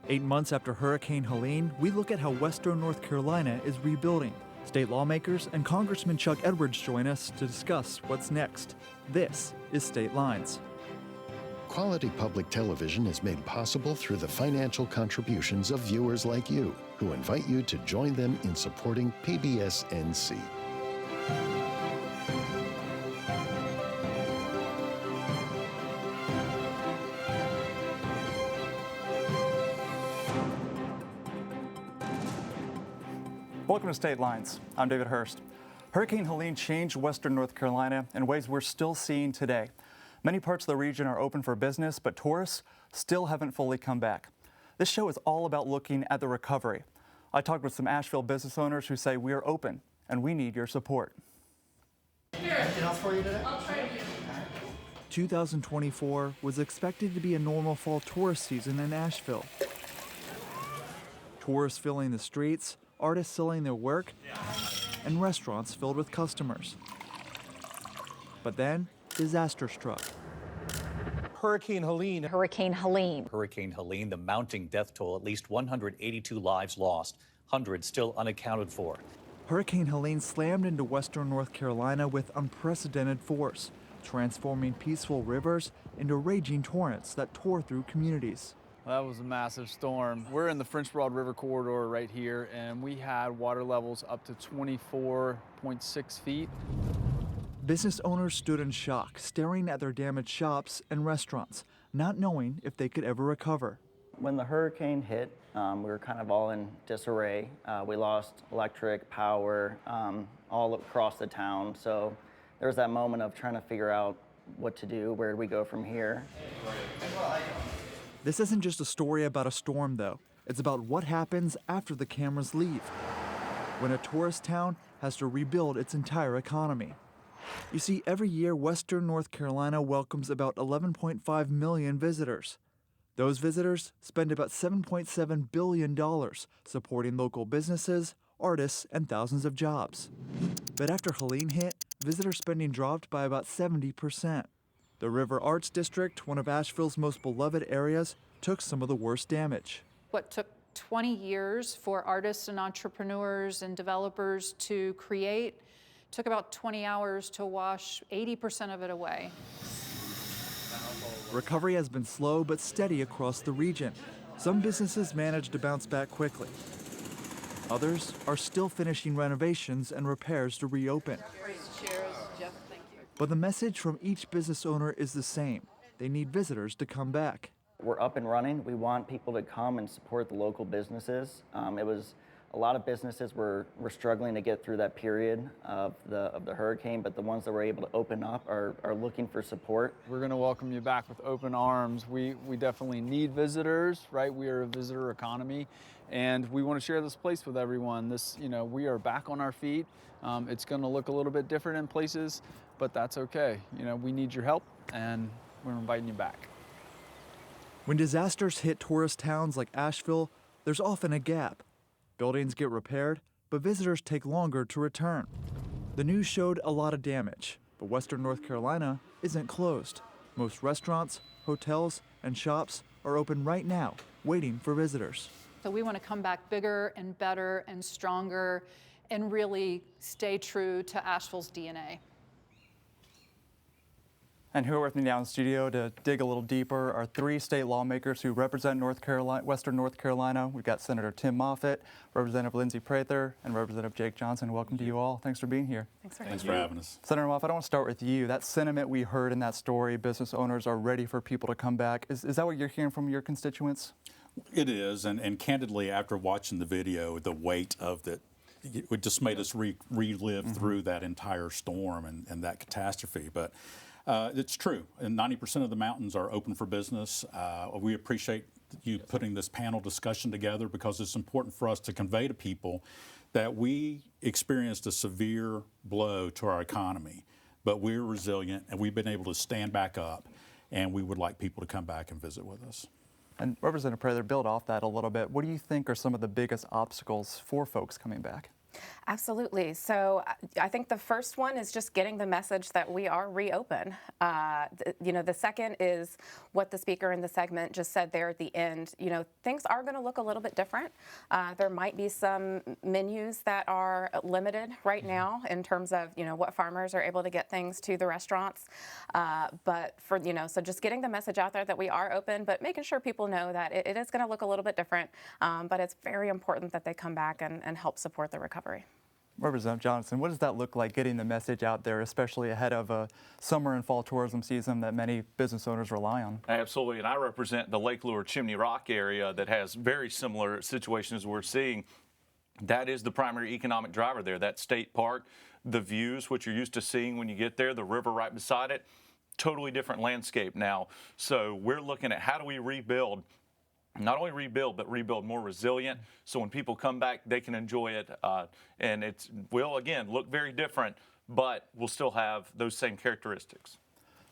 8 months after Hurricane Helene, we look at how Western North Carolina is rebuilding. State lawmakers and Congressman Chuck Edwards join us to discuss what's next. This is State Lines. Quality public television is made possible through the financial contributions of viewers like you, who invite you to join them in supporting PBS-NC. Welcome to State Lines. I'm David Hurst. Hurricane Helene changed Western North Carolina in ways we're still seeing today. Many parts of the region are open for business, but tourists still haven't fully come back. This show is all about looking at the recovery. I talked with some Asheville business owners who say we are open and we need your support. Anything else for you today? I'll try to. 2024 was expected to be a normal fall tourist season in Asheville. Tourists filling the streets, artists selling their work, and restaurants filled with customers. But then, disaster struck. Hurricane Helene. Hurricane Helene. Hurricane Helene, the mounting death toll, at least 182 lives lost, hundreds still unaccounted for. Hurricane Helene slammed into Western North Carolina with unprecedented force, transforming peaceful rivers into raging torrents that tore through communities. That was a massive storm. We're in the French Broad River corridor right here, and we had water levels up to 24.6 feet. Business owners stood in shock, staring at their damaged shops and restaurants, not knowing if they could ever recover. When the hurricane hit, we were kind of all in disarray. We lost electric, power, all across the town. So there was that moment of trying to figure out what to do, where do we go from here? This isn't just a story about a storm, though. It's about what happens after the cameras leave, when a tourist town has to rebuild its entire economy. You see, every year, Western North Carolina welcomes about 11.5 million visitors. Those visitors spend about $7.7 billion supporting local businesses, artists, and thousands of jobs. But after Helene hit, visitor spending dropped by about 70%. The River Arts District, one of Asheville's most beloved areas, took some of the worst damage. What took 20 years for artists and entrepreneurs and developers to create took about 20 hours to wash 80% of it away. Recovery has been slow but steady across the region. Some businesses managed to bounce back quickly. Others are still finishing renovations and repairs to reopen. But the message from each business owner is the same. They need visitors to come back. We're up and running. We want people to come and support the local businesses. A lot of businesses were struggling to get through that period of the hurricane, but the ones that were able to open up are looking for support. We're going to welcome you back with open arms. We definitely need visitors, right? We are a visitor economy, and we want to share this place with everyone. We are back on our feet. It's going to look a little bit different in places, but that's okay. We need your help, and we're inviting you back. When disasters hit tourist towns like Asheville, there's often a gap. Buildings get repaired, but visitors take longer to return. The news showed a lot of damage, but Western North Carolina isn't closed. Most restaurants, hotels, and shops are open right now, waiting for visitors. So we want to come back bigger and better and stronger and really stay true to Asheville's DNA. And who are with me now in the studio to dig a little deeper are three state lawmakers who represent Western North Carolina. We've got Senator Tim Moffitt, Representative Lindsey Prather, and Representative Jake Johnson. Welcome to you all. Thanks for being here. Thanks for having us. Senator Moffitt, I want to start with you. That sentiment we heard in that story, business owners are ready for people to come back. Is that what you're hearing from your constituents? It is, and candidly, after watching the video, the weight of it just made us relive through that entire storm and that catastrophe. But it's true, and 90% of the mountains are open for business. We appreciate you putting this panel discussion together because it's important for us to convey to people that we experienced a severe blow to our economy, but we're resilient and we've been able to stand back up, and we would like people to come back and visit with us. And Representative Prather, build off that a little bit. What do you think are some of the biggest obstacles for folks coming back? Absolutely. So I think the first one is just getting the message that we are reopen. The second is what the speaker in the segment just said there at the end. Things are going to look a little bit different. There might be some menus that are limited right now in terms of, what farmers are able to get things to the restaurants. So just getting the message out there that we are open, but making sure people know that it is going to look a little bit different. But it's very important that they come back and help support the recovery. Representative Johnson, what does that look like, getting the message out there, especially ahead of a summer and fall tourism season that many business owners rely on? Absolutely, and I represent the Lake Lure Chimney Rock area that has very similar situations we're seeing. That is the primary economic driver there, that state park, the views, which you're used to seeing when you get there, the river right beside it, totally different landscape now. So we're looking at how do we rebuild, not only rebuild, but rebuild more resilient, so when people come back, they can enjoy it. And it will, again, look very different, but we'll still have those same characteristics.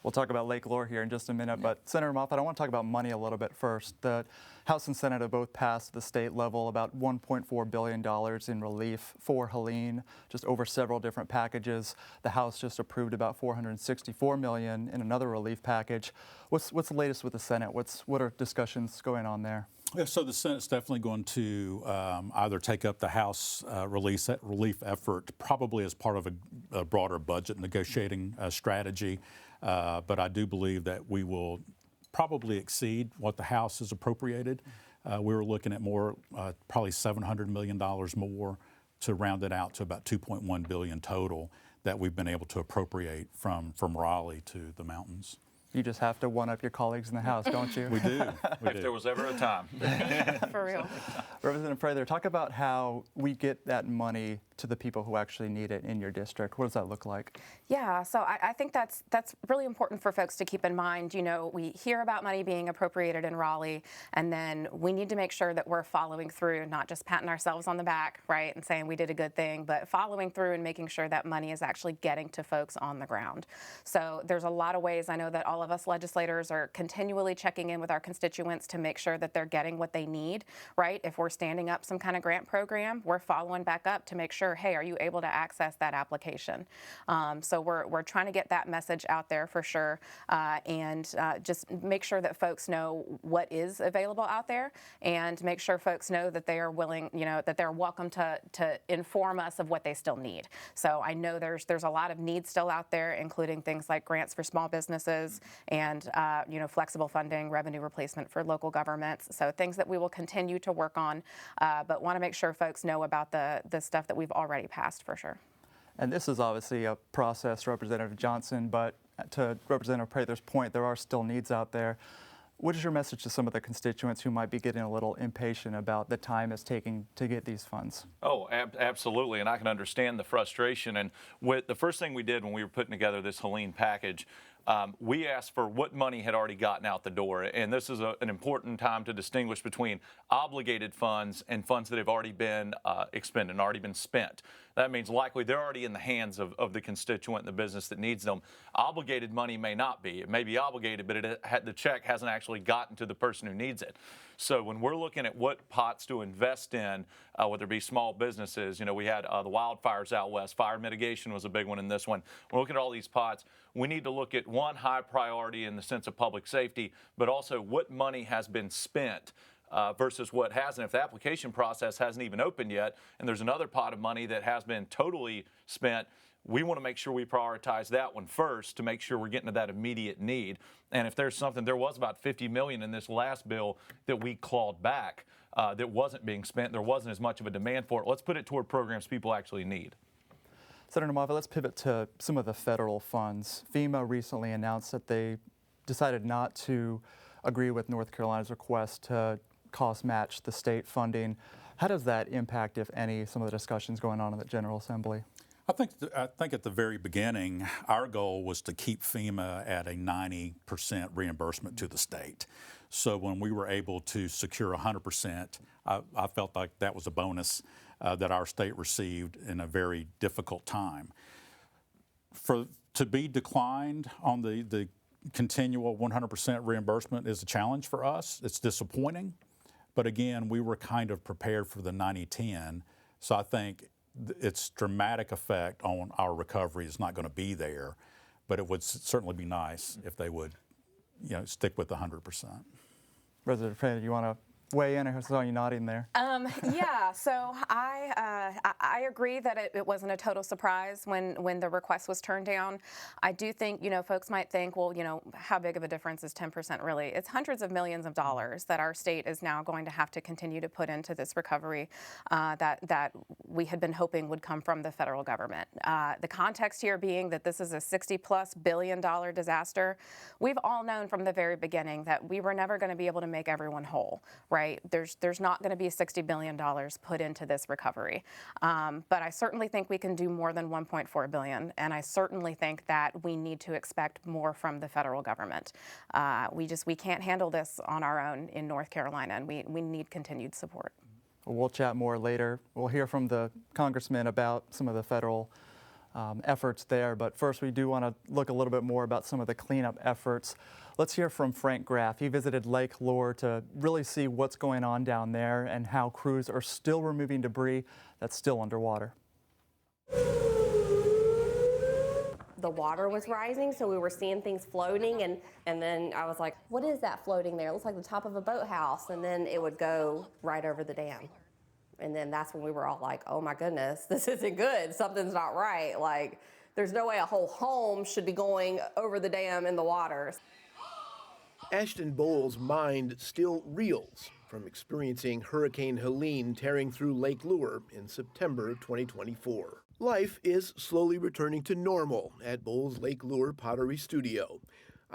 We'll talk about Lake Lure here in just a minute, but Senator Moffitt, I want to talk about money a little bit first. The House and Senate have both passed at the state level about $1.4 billion in relief for Helene, just over several different packages. The House just approved about $464 million in another relief package. What's the latest with the Senate? What are discussions going on there? Yeah, so the Senate's definitely going to either take up the House relief effort, probably as part of a broader budget negotiating strategy. But I do believe that we will probably exceed what the House has appropriated. We were looking at more, probably $700 million more to round it out to about $2.1 billion total that we've been able to appropriate from Raleigh to the mountains. You just have to one-up your colleagues in the House, don't you? We do. If there was ever a time. For real. Representative Prather, talk about how we get that money to the people who actually need it in your district. What does that look like? Yeah, so I think that's really important for folks to keep in mind. We hear about money being appropriated in Raleigh, and then we need to make sure that we're following through, not just patting ourselves on the back, right, and saying we did a good thing, but following through and making sure that money is actually getting to folks on the ground. So there's a lot of ways. I know that all of us legislators are continually checking in with our constituents to make sure that they're getting what they need, right? If we're standing up some kind of grant program, we're following back up to make sure, hey, are you able to access that application? So we're trying to get that message out there for sure, and just make sure that folks know what is available out there, and make sure folks know that they are willing, that they're welcome to inform us of what they still need. So I know there's a lot of needs still out there, including things like grants for small businesses and flexible funding, revenue replacement for local governments. So things that we will continue to work on, but want to make sure folks know about the stuff that we've already passed for sure. And this is obviously a process, Representative Johnson, but to Representative Prather's point, there are still needs out there. What is your message to some of the constituents who might be getting a little impatient about the time it's taking to get these funds? Oh, absolutely, and I can understand the frustration. And the first thing we did when we were putting together this Helene package, we asked for what money had already gotten out the door. And this is an important time to distinguish between obligated funds and funds that have already been expended and already been spent. That means likely they're already in the hands of the constituent and the business that needs them. Obligated money may not be. It may be obligated, but the check hasn't actually gotten to the person who needs it. So when we're looking at what pots to invest in, whether it be small businesses, we had the wildfires out west. Fire mitigation was a big one in this one. We're looking at all these pots. We need to look at one, high priority in the sense of public safety, but also what money has been spent versus what hasn't. If the application process hasn't even opened yet, and there's another pot of money that has been totally spent, we want to make sure we prioritize that one first to make sure we're getting to that immediate need. And if there's something, there was about $50 million in this last bill that we clawed back that wasn't being spent. There wasn't as much of a demand for it. Let's put it toward programs people actually need. Senator Moffitt, let's pivot to some of the federal funds. FEMA recently announced that they decided not to agree with North Carolina's request to cost match the state funding. How does that impact, if any, some of the discussions going on in the General Assembly? I think at the very beginning, our goal was to keep FEMA at a 90% reimbursement to the state. So when we were able to secure 100%, I felt like that was a bonus that our state received in a very difficult time. To be declined on the continual 100% reimbursement is a challenge for us. It's disappointing, but again, we were kind of prepared for the 90-10. So I think its dramatic effect on our recovery is not going to be there, but it would certainly be nice if they would, stick with the 100%. Resident Prather, you want to weigh in? I saw you nodding there. Yeah, so I agree that it wasn't a total surprise when the request was turned down. I do think, folks might think, well, how big of a difference is 10% really? It's hundreds of millions of dollars that our state is now going to have to continue to put into this recovery that we had been hoping would come from the federal government. The context here being that this is a $60+ billion disaster. We've all known from the very beginning that we were never going to be able to make everyone whole, right? There's not going to be $60 billion put into this recovery. But I certainly think we can do more than $1.4 billion, and I certainly think that we need to expect more from the federal government. We can't handle this on our own in North Carolina, and we need continued support. We'll chat more later. We'll hear from the congressman about some of the federal efforts there, but first we do want to look a little bit more about some of the cleanup efforts. Let's hear from Frank Graff. He visited Lake Lure to really see what's going on down there and how crews are still removing debris that's still underwater. The water was rising, so we were seeing things floating, and then I was like, what is that floating there? It looks like the top of a boathouse, and then it would go right over the dam. And then that's when we were all like, oh my goodness, this isn't good. Something's not right. Like, there's no way a whole home should be going over the dam in the water. Ashton Bowles' mind still reels from experiencing Hurricane Helene tearing through Lake Lure in September 2024. Life is slowly returning to normal at Bowles' Lake Lure Pottery Studio.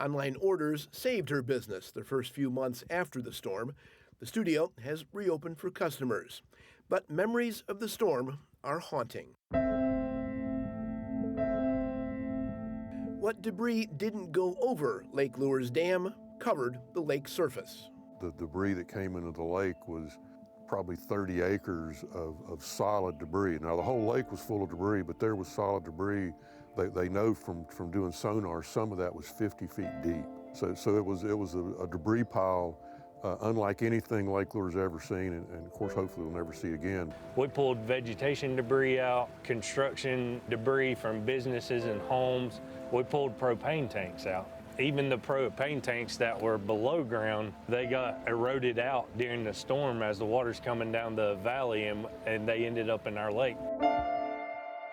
Online orders saved her business the first few months after the storm. The studio has reopened for customers, but memories of the storm are haunting. What debris didn't go over Lake Lure's dam covered the lake surface. The debris that came into the lake was probably 30 acres of solid debris. Now the whole lake was full of debris, but there was solid debris. They know from doing sonar, some of that was 50 feet deep. So it was a debris pile unlike anything Lake Lure's ever seen, and of course hopefully we'll never see again. We pulled vegetation debris out, construction debris from businesses and homes. We pulled propane tanks out. Even the propane tanks that were below ground, they got eroded out during the storm as the water's coming down the valley, and they ended up in our lake.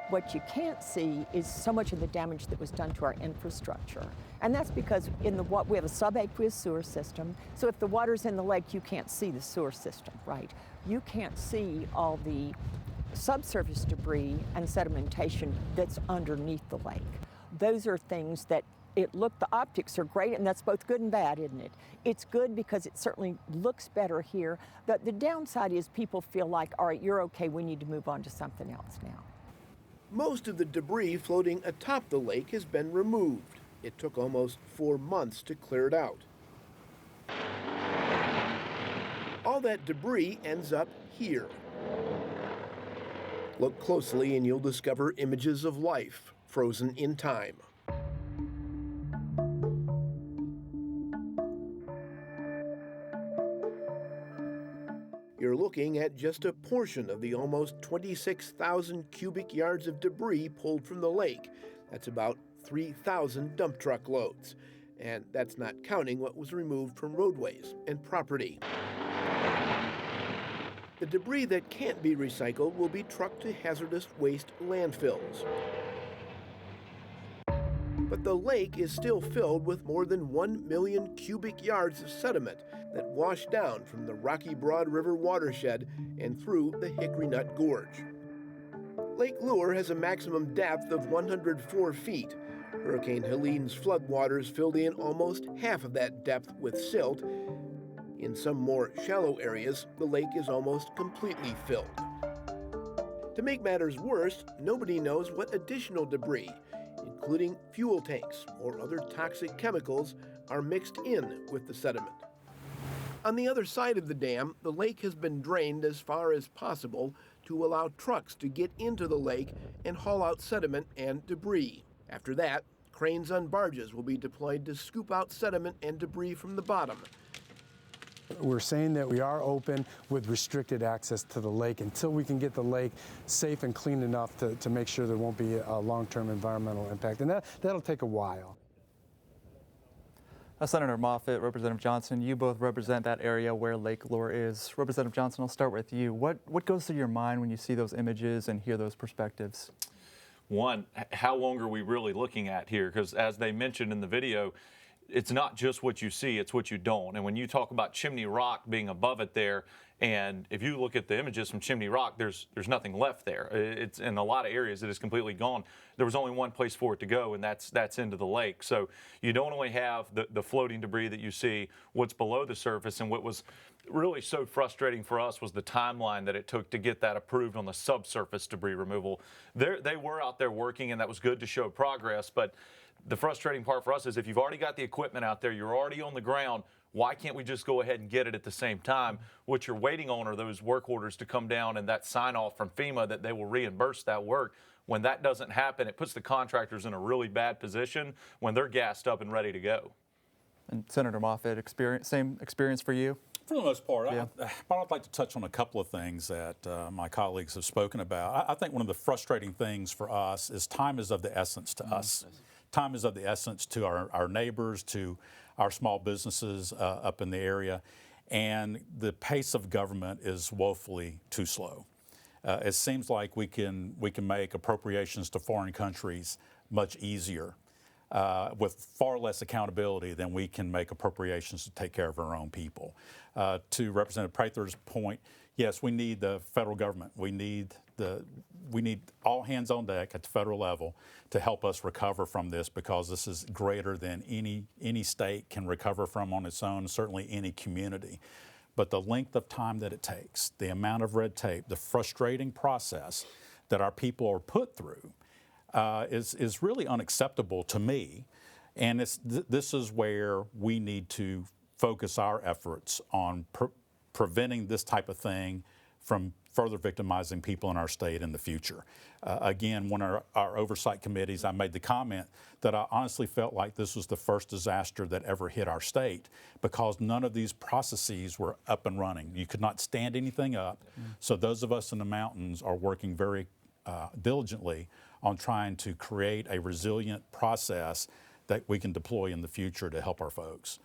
What you can't see is so much of the damage that was done to our infrastructure. And that's because we have a subaqueous sewer system, so if the water's in the lake, you can't see the sewer system, right? You can't see all the subsurface debris and sedimentation that's underneath the lake. Those are things that the optics are great, and that's both good and bad, isn't it? It's good because it certainly looks better here. The downside is people feel like, all right, you're okay, we need to move on to something else now. Most of the debris floating atop the lake has been removed. It took almost 4 months to clear it out. All that debris ends up here. Look closely and you'll discover images of life frozen in time. You're looking at just a portion of the almost 26,000 cubic yards of debris pulled from the lake. That's about 3,000 dump truck loads. And that's not counting what was removed from roadways and property. The debris that can't be recycled will be trucked to hazardous waste landfills. But the lake is still filled with more than 1 million cubic yards of sediment that wash down from the Rocky Broad River watershed and through the Hickory Nut Gorge. Lake Lure has a maximum depth of 104 feet. Hurricane Helene's floodwaters filled in almost half of that depth with silt. In some more shallow areas, the lake is almost completely filled. To make matters worse, nobody knows what additional debris, including fuel tanks or other toxic chemicals, are mixed in with the sediment. On the other side of the dam, the lake has been drained as far as possible to allow trucks to get into the lake and haul out sediment and debris. After that, cranes on barges will be deployed to scoop out sediment and debris from the bottom. We're saying that we are open with restricted access to the lake until we can get the lake safe and clean enough to make sure there won't be a long-term environmental impact. And that'll take a while. Senator Moffitt, Representative Johnson, you both represent that area where Lake Lure is. Representative Johnson, I'll start with you. What goes through your mind when you see those images and hear those perspectives? One, how long are we really looking at here? Because as they mentioned in the video, it's not just what you see, it's what you don't. And when you talk about Chimney Rock being above it there, and if you look at the images from Chimney Rock, there's nothing left there. It's in a lot of areas it is completely gone. There was only one place for it to go, and that's into the lake. So you don't only have the floating debris that you see, what's below the surface, and what was really so frustrating for us was the timeline that it took to get that approved on the subsurface debris removal. They were out there working, and that was good to show progress, but the frustrating part for us is if you've already got the equipment out there, you're already on the ground, why can't we just go ahead and get it at the same time? What you're waiting on are those work orders to come down and that sign off from FEMA that they will reimburse that work. When that doesn't happen, it puts the contractors in a really bad position when they're gassed up and ready to go. And Senator Moffitt, same experience for you? For the most part, yeah. I'd like to touch on a couple of things that my colleagues have spoken about. I think one of the frustrating things for us is time is of the essence to us. Time is of the essence to our neighbors, to our small businesses up in the area, and the pace of government is woefully too slow. It seems like we can make appropriations to foreign countries much easier with far less accountability than we can make appropriations to take care of our own people. To Representative Prather's point, yes, we need the federal government. We need all hands on deck at the federal level to help us recover from this, because this is greater than any state can recover from on its own, certainly any community. But the length of time that it takes, the amount of red tape, the frustrating process that our people are put through is really unacceptable to me. And this is where we need to focus our efforts on preventing this type of thing from further victimizing people in our state in the future. Again, one of our oversight committees, I made the comment that I honestly felt like this was the first disaster that ever hit our state, because none of these processes were up and running. You could not stand anything up. So those of us in the mountains are working very diligently on trying to create a resilient process that we can deploy in the future to help our folks.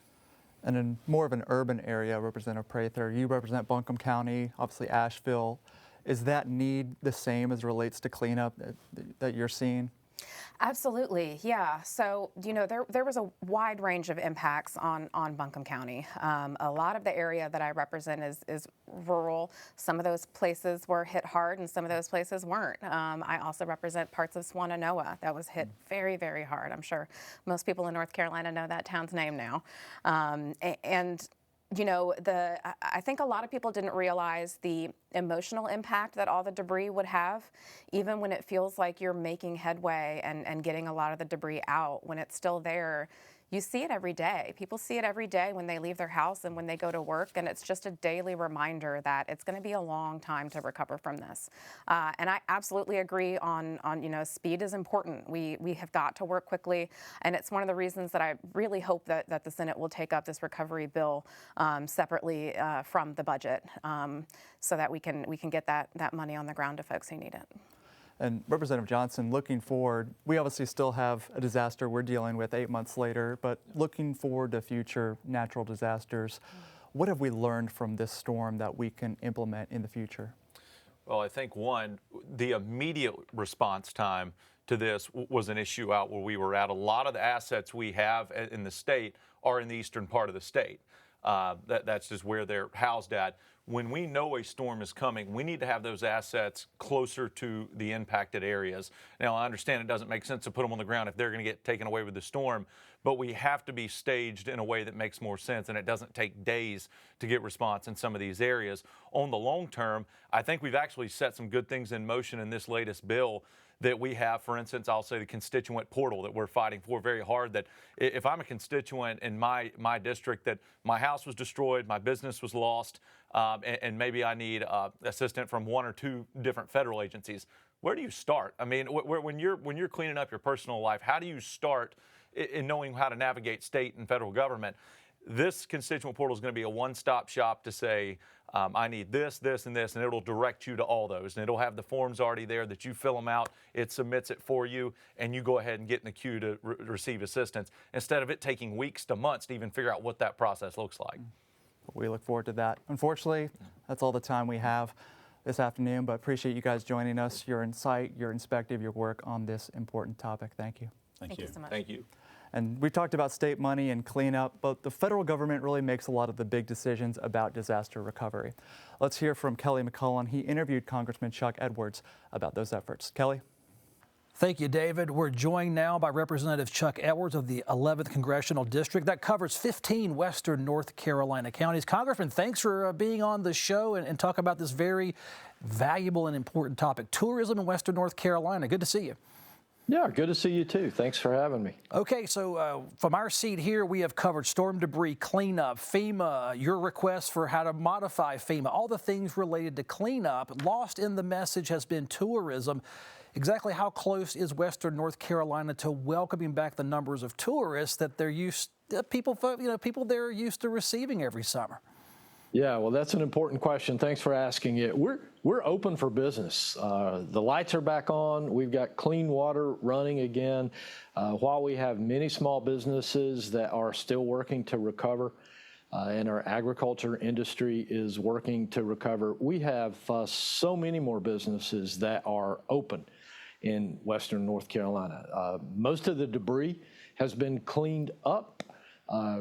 And in more of an urban area, Representative Prather, you represent Buncombe County, obviously Asheville. Is that need the same as it relates to cleanup that you're seeing? Absolutely, yeah. So, you know, there was a wide range of impacts on Buncombe County. A lot of the area that I represent is rural. Some of those places were hit hard and some of those places weren't. I also represent parts of Swannanoa that was hit very, very hard. I'm sure most people in North Carolina know that town's name now. And you know, I think a lot of people didn't realize the emotional impact that all the debris would have, even when it feels like you're making headway and getting a lot of the debris out. When it's still there, you see it every day. People see it every day when they leave their house and when they go to work, and it's just a daily reminder that it's going to be a long time to recover from this. And I absolutely agree on you know, speed is important. We have got to work quickly, and it's one of the reasons that I really hope that the Senate will take up this recovery bill separately from the budget, so that we can get that money on the ground to folks who need it. And Representative Johnson, looking forward, we obviously still have a disaster we're dealing with 8 months later, but looking forward to future natural disasters, what have we learned from this storm that we can implement in the future? Well, I think one, the immediate response time to this was an issue out where we were at. A lot of the assets we have in the state are in the eastern part of the state. That's just where they're housed at. When we know a storm is coming, we need to have those assets closer to the impacted areas. Now, I understand it doesn't make sense to put them on the ground if they're going to get taken away with the storm, but we have to be staged in a way that makes more sense, and it doesn't take days to get response in some of these areas. On the long term, I think we've actually set some good things in motion in this latest bill that we have. For instance, I'll say the constituent portal that we're fighting for very hard, that if I'm a constituent in my district that my house was destroyed, my business was lost, and maybe I need assistance from one or two different federal agencies, where do you start? I mean, when you're cleaning up your personal life, how do you start in knowing how to navigate state and federal government? This constituent portal is going to be a one-stop shop to say, I need this, this, and this, and it'll direct you to all those. And it'll have the forms already there that you fill them out, it submits it for you, and you go ahead and get in the queue to receive assistance, instead of it taking weeks to months to even figure out what that process looks like. We look forward to that. Unfortunately, that's all the time we have this afternoon, but appreciate you guys joining us, your insight, your inspective, your work on this important topic. Thank you. Thank you so much. Thank you. And we talked about state money and cleanup, but the federal government really makes a lot of the big decisions about disaster recovery. Let's hear from Kelly McCullen. He interviewed Congressman Chuck Edwards about those efforts. Kelly? Thank you, David. We're joined now by Representative Chuck Edwards of the 11th Congressional District. That covers 15 western North Carolina counties. Congressman, thanks for being on the show and talk about this very valuable and important topic, tourism in western North Carolina. Good to see you. Yeah, good to see you too. Thanks for having me. Okay, so from our seat here, we have covered storm debris cleanup, FEMA, your request for how to modify FEMA, all the things related to cleanup. Lost in the message has been tourism. Exactly how close is western North Carolina to welcoming back the numbers of tourists that people there are used to receiving every summer? Yeah, well, that's an important question. Thanks for asking it. We're open for business. The lights are back on. We've got clean water running again. While we have many small businesses that are still working to recover, and our agriculture industry is working to recover, we have so many more businesses that are open in western North Carolina. Most of the debris has been cleaned up.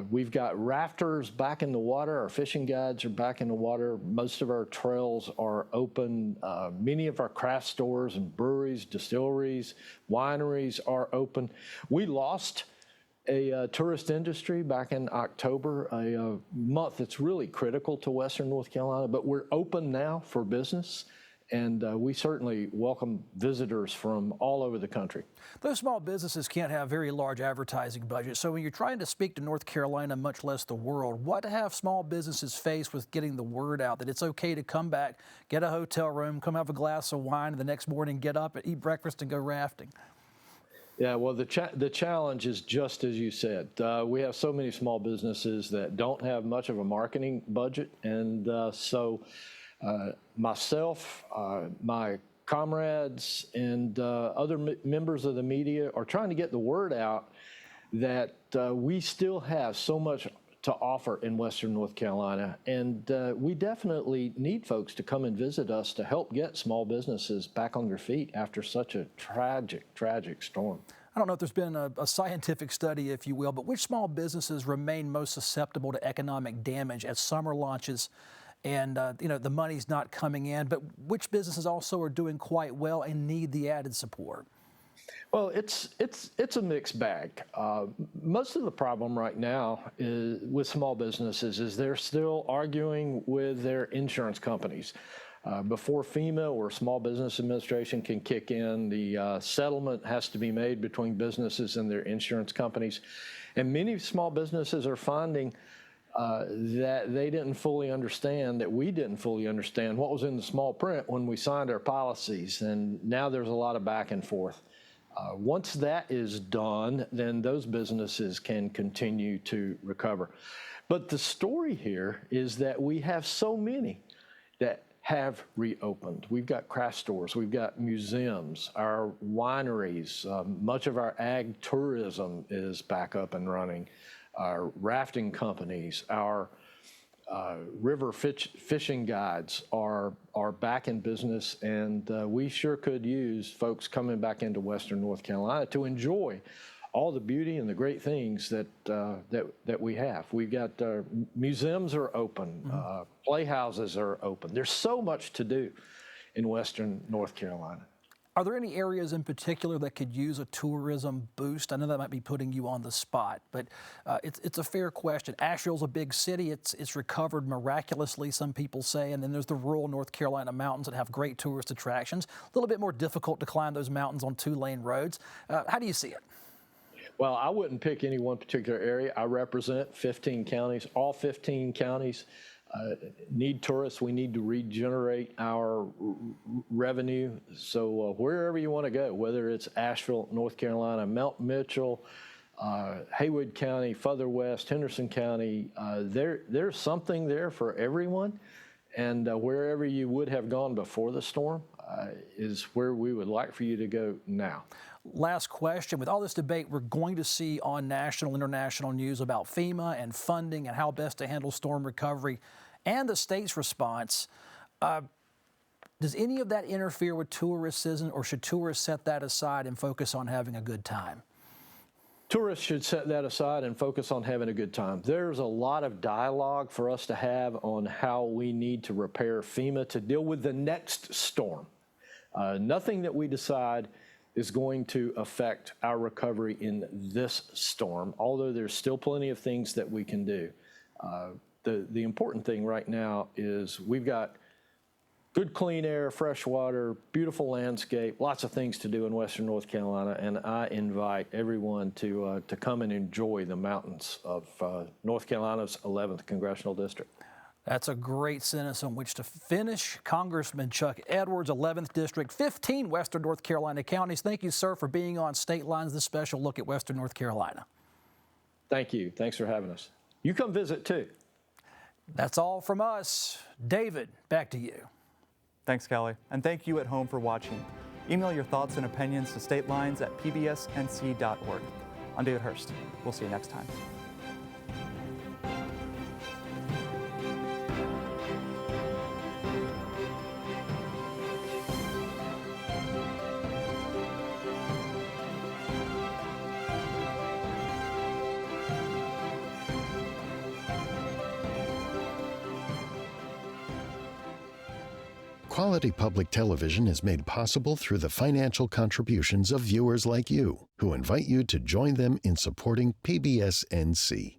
We've got rafters back in the water. Our fishing guides are back in the water. Most of our trails are open. Many of our craft stores and breweries, distilleries, wineries are open. We lost a tourist industry back in October, a month that's really critical to western North Carolina, but we're open now for business. And we certainly welcome visitors from all over the country. Those small businesses can't have very large advertising budgets. So when you're trying to speak to North Carolina, much less the world, what have small businesses faced with getting the word out that it's okay to come back, get a hotel room, come have a glass of wine, and the next morning get up and eat breakfast and go rafting? Yeah, well, the challenge is just as you said. We have so many small businesses that don't have much of a marketing budget, and myself, my comrades, and other members of the media are trying to get the word out that we still have so much to offer in western North Carolina, and we definitely need folks to come and visit us to help get small businesses back on their feet after such a tragic storm. I don't know if there's been a scientific study, if you will, but which small businesses remain most susceptible to economic damage as summer launches and the money's not coming in, but which businesses also are doing quite well and need the added support? Well, it's a mixed bag. Most of the problem right now with small businesses is they're still arguing with their insurance companies. Before FEMA or Small Business Administration can kick in, the settlement has to be made between businesses and their insurance companies. And many small businesses are finding that they didn't fully understand, that we didn't fully understand what was in the small print when we signed our policies. And now there's a lot of back and forth. Once that is done, then those businesses can continue to recover. But the story here is that we have so many that have reopened. We've got craft stores, we've got museums, our wineries, much of our ag tourism is back up and running. Our rafting companies, our river fishing guides are back in business, and we sure could use folks coming back into western North Carolina to enjoy all the beauty and the great things that we have. We've got museums are open, playhouses are open. There's so much to do in western North Carolina. Are there any areas in particular that could use a tourism boost? I know that might be putting you on the spot, but it's a fair question. Asheville's a big city. It's recovered miraculously, some people say, and then there's the rural North Carolina mountains that have great tourist attractions. A little bit more difficult to climb those mountains on two-lane roads. How do you see it? Well, I wouldn't pick any one particular area. I represent 15 counties. All 15 counties need tourists. We need to regenerate our revenue. So wherever you want to go, whether it's Asheville, North Carolina, Mount Mitchell, Haywood County, further west, Henderson County, there's something there for everyone. And wherever you would have gone before the storm is where we would like for you to go now. Last question. With all this debate we're going to see on national, international news about FEMA and funding and how best to handle storm recovery and the state's response, does any of that interfere with tourism, or should tourists set that aside and focus on having a good time? Tourists should set that aside and focus on having a good time. There's a lot of dialogue for us to have on how we need to repair FEMA to deal with the next storm. Nothing that we decide is going to affect our recovery in this storm, although there's still plenty of things that we can do. The important thing right now is we've got good clean air, fresh water, beautiful landscape, lots of things to do in Western North Carolina, and I invite everyone to come and enjoy the mountains of North Carolina's 11th Congressional District. That's a great sentence on which to finish. Congressman Chuck Edwards, 11th District, 15 Western North Carolina counties. Thank you, sir, for being on State Lines, this special look at Western North Carolina. Thank you. Thanks for having us. You come visit, too. That's all from us. David, back to you. Thanks, Kelly. And thank you at home for watching. Email your thoughts and opinions to statelines@pbsnc.org. I'm David Hurst. We'll see you next time. Quality public television is made possible through the financial contributions of viewers like you, who invite you to join them in supporting PBS NC.